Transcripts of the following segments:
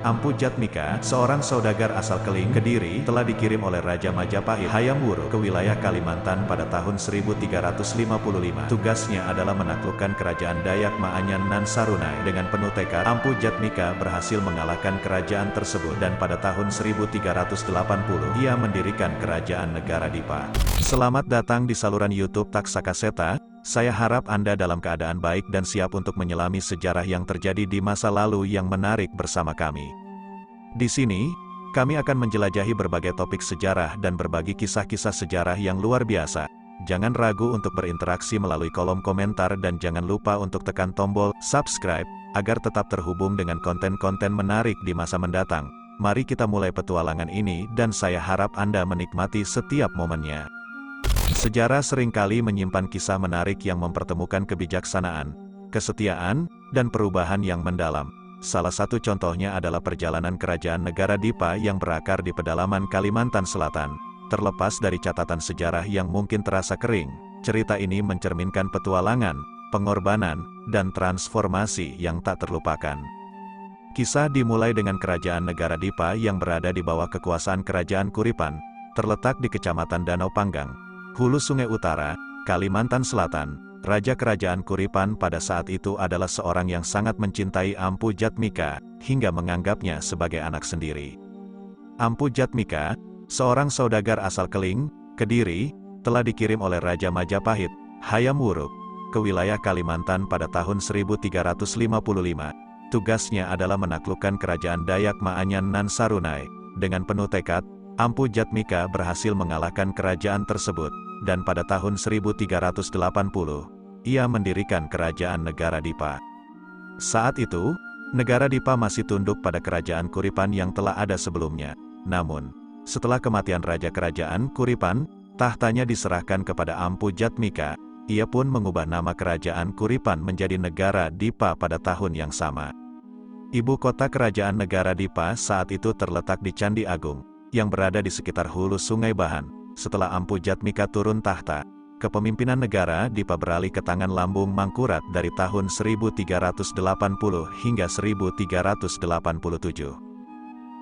Ampu Jatmika, seorang saudagar asal Keling, Kediri, telah dikirim oleh Raja Majapahit Hayam Wuruk ke wilayah Kalimantan pada tahun 1355. Tugasnya adalah menaklukkan kerajaan Dayak Maanyan nan Sarunai. Dengan penuh tekad, Ampu Jatmika berhasil mengalahkan kerajaan tersebut dan pada tahun 1380, ia mendirikan kerajaan negara Dipa. Selamat datang di saluran YouTube Taksakaseta. Saya harap Anda dalam keadaan baik dan siap untuk menyelami sejarah yang terjadi di masa lalu yang menarik bersama kami. Di sini, kami akan menjelajahi berbagai topik sejarah dan berbagi kisah-kisah sejarah yang luar biasa. Jangan ragu untuk berinteraksi melalui kolom komentar dan jangan lupa untuk tekan tombol subscribe, agar tetap terhubung dengan konten-konten menarik di masa mendatang. Mari kita mulai petualangan ini dan saya harap Anda menikmati setiap momennya. Sejarah seringkali menyimpan kisah menarik yang mempertemukan kebijaksanaan, kesetiaan, dan perubahan yang mendalam. Salah satu contohnya adalah perjalanan kerajaan negara Dipa yang berakar di pedalaman Kalimantan Selatan. Terlepas dari catatan sejarah yang mungkin terasa kering, cerita ini mencerminkan petualangan, pengorbanan, dan transformasi yang tak terlupakan. Kisah dimulai dengan kerajaan negara Dipa yang berada di bawah kekuasaan kerajaan Kuripan, terletak di Kecamatan Danau Panggang, Hulu Sungai Utara, Kalimantan Selatan. Raja Kerajaan Kuripan pada saat itu adalah seorang yang sangat mencintai Ampu Jatmika, hingga menganggapnya sebagai anak sendiri. Ampu Jatmika, seorang saudagar asal Keling, Kediri, telah dikirim oleh Raja Majapahit, Hayam Wuruk, ke wilayah Kalimantan pada tahun 1355. Tugasnya adalah menaklukkan kerajaan Dayak Maanyan nan Sarunai. Dengan penuh tekad, Ampu Jatmika berhasil mengalahkan kerajaan tersebut, dan pada tahun 1380, ia mendirikan kerajaan negara Dipa. Saat itu, negara Dipa masih tunduk pada kerajaan Kuripan yang telah ada sebelumnya. Namun, setelah kematian Raja Kerajaan Kuripan, tahtanya diserahkan kepada Ampu Jatmika. Ia pun mengubah nama kerajaan Kuripan menjadi negara Dipa pada tahun yang sama. Ibu kota kerajaan negara Dipa saat itu terletak di Candi Agung, yang berada di sekitar hulu Sungai Bahan. Setelah Ampu Jatmika turun tahta, kepemimpinan negara Dipa beralih ke tangan Lambung Mangkurat dari tahun 1380 hingga 1387.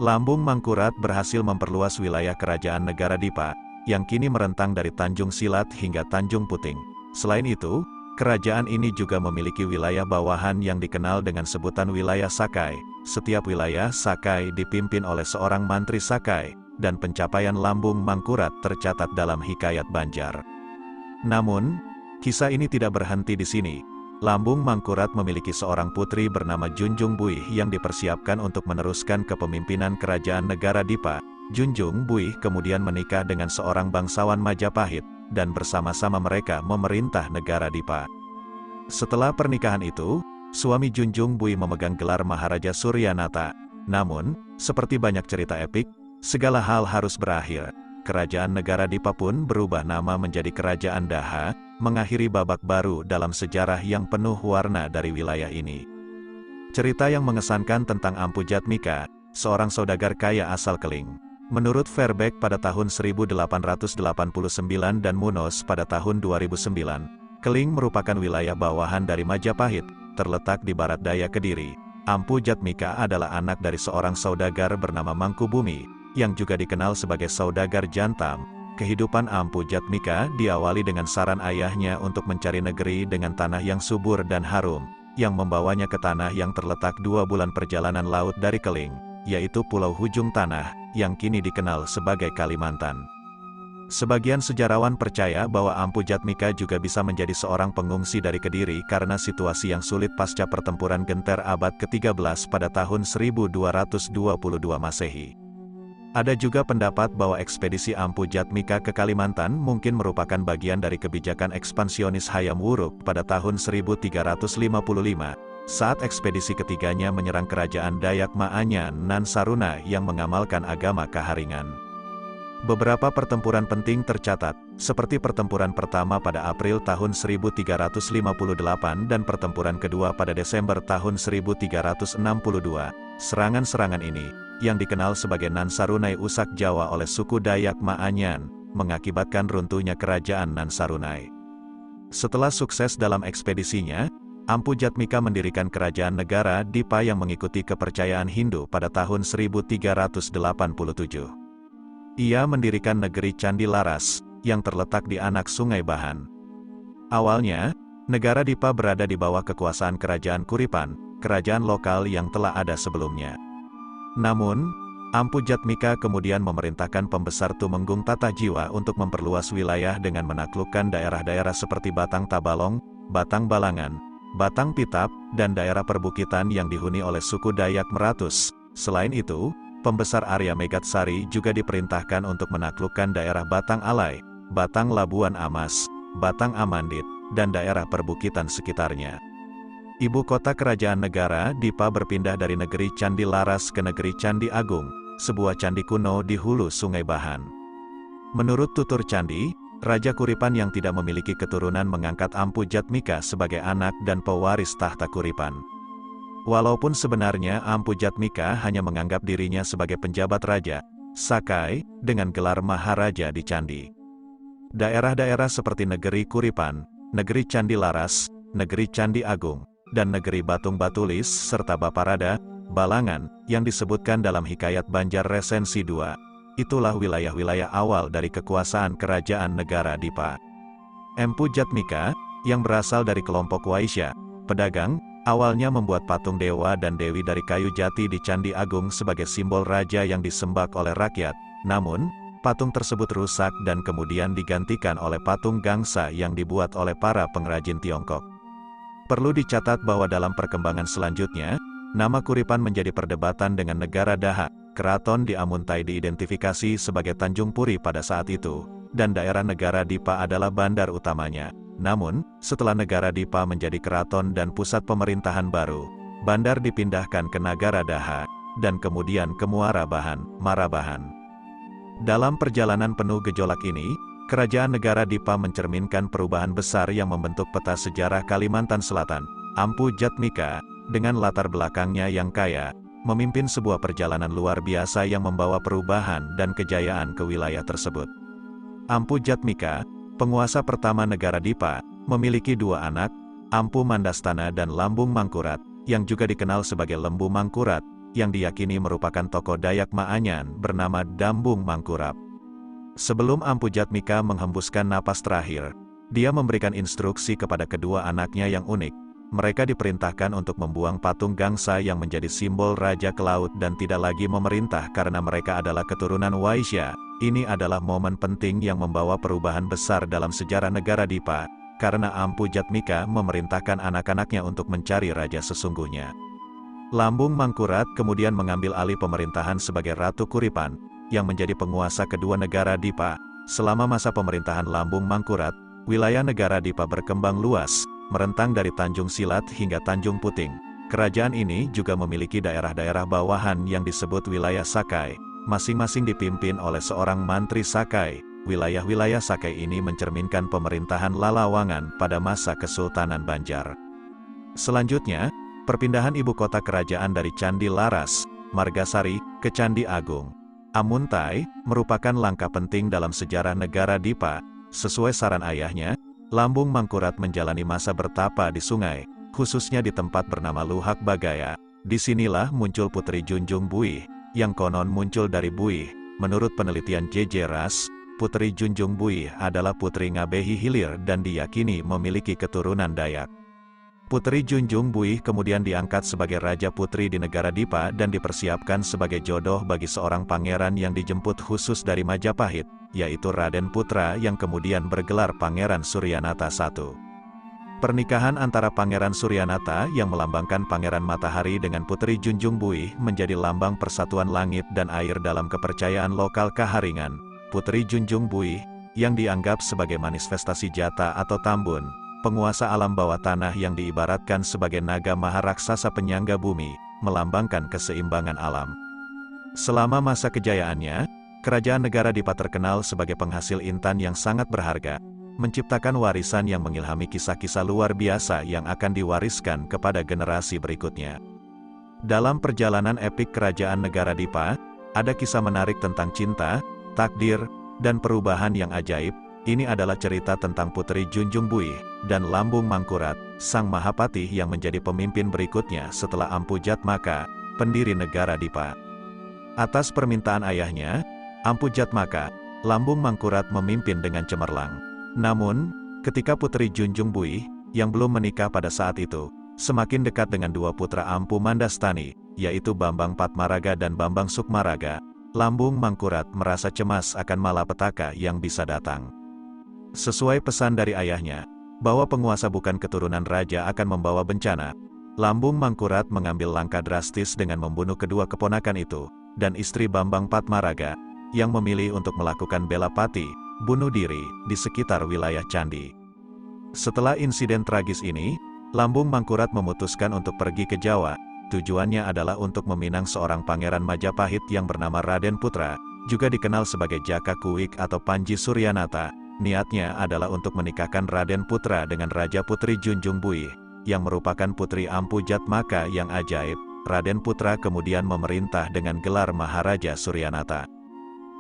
Lambung Mangkurat berhasil memperluas wilayah kerajaan negara Dipa, yang kini merentang dari Tanjung Silat hingga Tanjung Puting. Selain itu, kerajaan ini juga memiliki wilayah bawahan yang dikenal dengan sebutan wilayah Sakai. Setiap wilayah Sakai dipimpin oleh seorang mantri Sakai, dan pencapaian Lambung Mangkurat tercatat dalam Hikayat Banjar. Namun, kisah ini tidak berhenti di sini. Lambung Mangkurat memiliki seorang putri bernama Junjung Buih yang dipersiapkan untuk meneruskan kepemimpinan kerajaan negara Dipa. Junjung Buih kemudian menikah dengan seorang bangsawan Majapahit, dan bersama-sama mereka memerintah negara Dipa. Setelah pernikahan itu, suami Junjung Buih memegang gelar Maharaja Suryanata. Namun, seperti banyak cerita epik, segala hal harus berakhir. Kerajaan negara Dipa pun berubah nama menjadi Kerajaan Daha, mengakhiri babak baru dalam sejarah yang penuh warna dari wilayah ini. Cerita yang mengesankan tentang Ampu Jatmika, seorang saudagar kaya asal Keling. Menurut Verbeek pada tahun 1889 dan Munoz pada tahun 2009, Keling merupakan wilayah bawahan dari Majapahit, terletak di barat daya Kediri. Ampu Jatmika adalah anak dari seorang saudagar bernama Mangkubumi, yang juga dikenal sebagai saudagar jantam. Kehidupan Ampu Jatmika diawali dengan saran ayahnya untuk mencari negeri dengan tanah yang subur dan harum, yang membawanya ke tanah yang terletak 2 bulan perjalanan laut dari Keling, yaitu Pulau Hujung Tanah, yang kini dikenal sebagai Kalimantan. Sebagian sejarawan percaya bahwa Ampu Jatmika juga bisa menjadi seorang pengungsi dari Kediri karena situasi yang sulit pasca pertempuran Genter abad ke-13 pada tahun 1222 Masehi. Ada juga pendapat bahwa ekspedisi Ampu Jatmika ke Kalimantan mungkin merupakan bagian dari kebijakan ekspansionis Hayam Wuruk pada tahun 1355, saat ekspedisi ketiganya menyerang kerajaan Dayak Maanyan nan Sarunai yang mengamalkan agama Kaharingan. Beberapa pertempuran penting tercatat, seperti pertempuran pertama pada April tahun 1358 dan pertempuran kedua pada Desember tahun 1362. Serangan-serangan ini, yang dikenal sebagai Nan Sarunai Usak Jawa oleh suku Dayak Maanyan, mengakibatkan runtuhnya kerajaan Nan Sarunai. Setelah sukses dalam ekspedisinya, Ampu Jatmika mendirikan kerajaan negara Dipa yang mengikuti kepercayaan Hindu pada tahun 1387. Ia mendirikan negeri Candi Laras, yang terletak di anak Sungai Bahan. Awalnya, negara Dipa berada di bawah kekuasaan kerajaan Kuripan, kerajaan lokal yang telah ada sebelumnya. Namun, Ampu Jatmika kemudian memerintahkan pembesar Tumenggung Tatajiwa untuk memperluas wilayah dengan menaklukkan daerah-daerah seperti Batang Tabalong, Batang Balangan, Batang Pitap, dan daerah perbukitan yang dihuni oleh suku Dayak Meratus. Selain itu, pembesar Arya Megatsari juga diperintahkan untuk menaklukkan daerah Batang Alai, Batang Labuan Amas, Batang Amandit, dan daerah perbukitan sekitarnya. Ibu kota kerajaan negara Dipa berpindah dari negeri Candi Laras ke negeri Candi Agung, sebuah candi kuno di hulu Sungai Bahan. Menurut tutur candi, Raja Kuripan yang tidak memiliki keturunan mengangkat Ampu Jatmika sebagai anak dan pewaris tahta Kuripan. Walaupun sebenarnya Ampu Jatmika hanya menganggap dirinya sebagai penjabat raja, Sakai, dengan gelar Maharaja di candi. Daerah-daerah seperti negeri Kuripan, negeri Candi Laras, negeri Candi Agung, dan negeri Batung Batulis serta Baparada, Balangan, yang disebutkan dalam Hikayat Banjar Resensi II. Itulah wilayah-wilayah awal dari kekuasaan kerajaan negara Dipa. Empu Jatmika, yang berasal dari kelompok Waisya, pedagang, awalnya membuat patung dewa dan dewi dari kayu jati di Candi Agung sebagai simbol raja yang disembah oleh rakyat. Namun, patung tersebut rusak dan kemudian digantikan oleh patung gangsa yang dibuat oleh para pengrajin Tiongkok. Perlu dicatat bahwa dalam perkembangan selanjutnya, nama Kuripan menjadi perdebatan dengan negara Daha. Keraton di Amuntai diidentifikasi sebagai Tanjung Puri pada saat itu, dan daerah negara Dipa adalah bandar utamanya. Namun, setelah negara Dipa menjadi keraton dan pusat pemerintahan baru, bandar dipindahkan ke negara Daha, dan kemudian ke Muara Bahan, Marabahan. Dalam perjalanan penuh gejolak ini, kerajaan negara Dipa mencerminkan perubahan besar yang membentuk peta sejarah Kalimantan Selatan. Ampu Jatmika, dengan latar belakangnya yang kaya, memimpin sebuah perjalanan luar biasa yang membawa perubahan dan kejayaan ke wilayah tersebut. Ampu Jatmika, penguasa pertama negara Dipa, memiliki dua anak, Ampu Mandastana dan Lambung Mangkurat, yang juga dikenal sebagai Lembu Mangkurat, yang diyakini merupakan tokoh Dayak Maanyan bernama Dambung Mangkurap. Sebelum Ampu Jatmika menghembuskan napas terakhir, dia memberikan instruksi kepada kedua anaknya yang unik. Mereka diperintahkan untuk membuang patung gangsa yang menjadi simbol raja ke laut dan tidak lagi memerintah karena mereka adalah keturunan Waisya. Ini adalah momen penting yang membawa perubahan besar dalam sejarah negara Dipa, karena Ampu Jatmika memerintahkan anak-anaknya untuk mencari raja sesungguhnya. Lambung Mangkurat kemudian mengambil alih pemerintahan sebagai Ratu Kuripan, yang menjadi penguasa kedua negara Dipa. Selama masa pemerintahan Lambung Mangkurat, wilayah negara Dipa berkembang luas, merentang dari Tanjung Silat hingga Tanjung Puting. Kerajaan ini juga memiliki daerah-daerah bawahan yang disebut wilayah Sakai, masing-masing dipimpin oleh seorang mantri Sakai. Wilayah-wilayah Sakai ini mencerminkan pemerintahan Lalawangan pada masa Kesultanan Banjar. Selanjutnya, perpindahan ibu kota kerajaan dari Candi Laras, Margasari, ke Candi Agung, Amuntai, merupakan langkah penting dalam sejarah negara Dipa. Sesuai saran ayahnya, Lambung Mangkurat menjalani masa bertapa di sungai, khususnya di tempat bernama Luhak Bagaya. Disinilah muncul Putri Junjung Buih, yang konon muncul dari Buih. Menurut penelitian J.J. Ras, Putri Junjung Buih adalah putri Ngabehi Hilir dan diyakini memiliki keturunan Dayak. Putri Junjung Buih kemudian diangkat sebagai Raja Putri di negara Dipa dan dipersiapkan sebagai jodoh bagi seorang pangeran yang dijemput khusus dari Majapahit, yaitu Raden Putra yang kemudian bergelar Pangeran Suryanata I. Pernikahan antara Pangeran Suryanata yang melambangkan Pangeran Matahari dengan Putri Junjung Buih menjadi lambang persatuan langit dan air dalam kepercayaan lokal Kaharingan. Putri Junjung Buih, yang dianggap sebagai manifestasi Jata atau Tambun, penguasa alam bawah tanah yang diibaratkan sebagai naga maharaksasa penyangga bumi, melambangkan keseimbangan alam. Selama masa kejayaannya, kerajaan negara Dipa terkenal sebagai penghasil intan yang sangat berharga, menciptakan warisan yang mengilhami kisah-kisah luar biasa yang akan diwariskan kepada generasi berikutnya. Dalam perjalanan epik kerajaan negara Dipa, ada kisah menarik tentang cinta, takdir, dan perubahan yang ajaib. Ini adalah cerita tentang Putri Junjung Buih dan Lambung Mangkurat, sang Mahapatih yang menjadi pemimpin berikutnya setelah Ampu Jatmaka, pendiri negara Dipa. Atas permintaan ayahnya, Ampu Jatmaka, Lambung Mangkurat memimpin dengan cemerlang. Namun, ketika Putri Junjung Buih, yang belum menikah pada saat itu, semakin dekat dengan dua putra Ampu Mandastani, yaitu Bambang Patmaraga dan Bambang Sukmaraga, Lambung Mangkurat merasa cemas akan malapetaka yang bisa datang. Sesuai pesan dari ayahnya, bahwa penguasa bukan keturunan raja akan membawa bencana, Lambung Mangkurat mengambil langkah drastis dengan membunuh kedua keponakan itu, dan istri Bambang Patmaraga, yang memilih untuk melakukan bela pati, bunuh diri, di sekitar wilayah candi. Setelah insiden tragis ini, Lambung Mangkurat memutuskan untuk pergi ke Jawa. Tujuannya adalah untuk meminang seorang pangeran Majapahit yang bernama Raden Putra, juga dikenal sebagai Jaka Kuik atau Panji Suryanata. Niatnya adalah untuk menikahkan Raden Putra dengan Raja Putri Junjung Buih, yang merupakan putri Ampu Jatmaka yang ajaib. Raden Putra kemudian memerintah dengan gelar Maharaja Suryanata.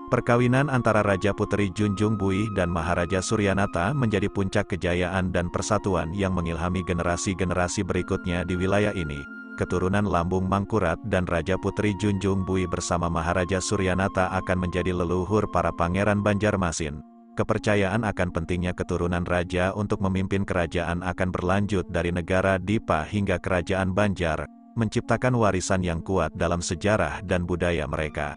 Perkawinan antara Raja Putri Junjung Buih dan Maharaja Suryanata menjadi puncak kejayaan dan persatuan yang mengilhami generasi-generasi berikutnya di wilayah ini. Keturunan Lambung Mangkurat dan Raja Putri Junjung Buih bersama Maharaja Suryanata akan menjadi leluhur para pangeran Banjarmasin. Kepercayaan akan pentingnya keturunan raja untuk memimpin kerajaan akan berlanjut dari negara Dipa hingga kerajaan Banjar, menciptakan warisan yang kuat dalam sejarah dan budaya mereka.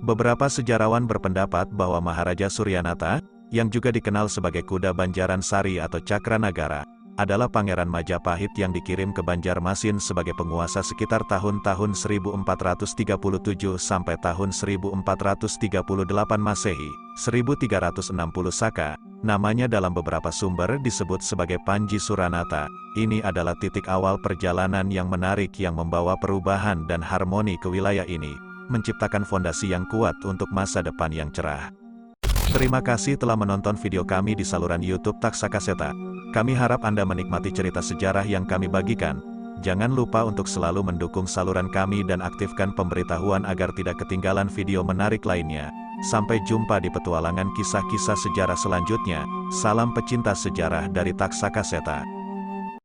Beberapa sejarawan berpendapat bahwa Maharaja Suryanata, yang juga dikenal sebagai Kuda Banjaran Sari atau Cakranagara, adalah pangeran Majapahit yang dikirim ke Banjarmasin sebagai penguasa sekitar tahun-tahun 1437 sampai tahun 1438 Masehi, 1360 Saka. Namanya dalam beberapa sumber disebut sebagai Panji Suranata. Ini adalah titik awal perjalanan yang menarik yang membawa perubahan dan harmoni ke wilayah ini, menciptakan fondasi yang kuat untuk masa depan yang cerah. Terima kasih telah menonton video kami di saluran YouTube Taksakaseta. Kami harap Anda menikmati cerita sejarah yang kami bagikan. Jangan lupa untuk selalu mendukung saluran kami dan aktifkan pemberitahuan agar tidak ketinggalan video menarik lainnya. Sampai jumpa di petualangan kisah-kisah sejarah selanjutnya. Salam pecinta sejarah dari Taksakaseta.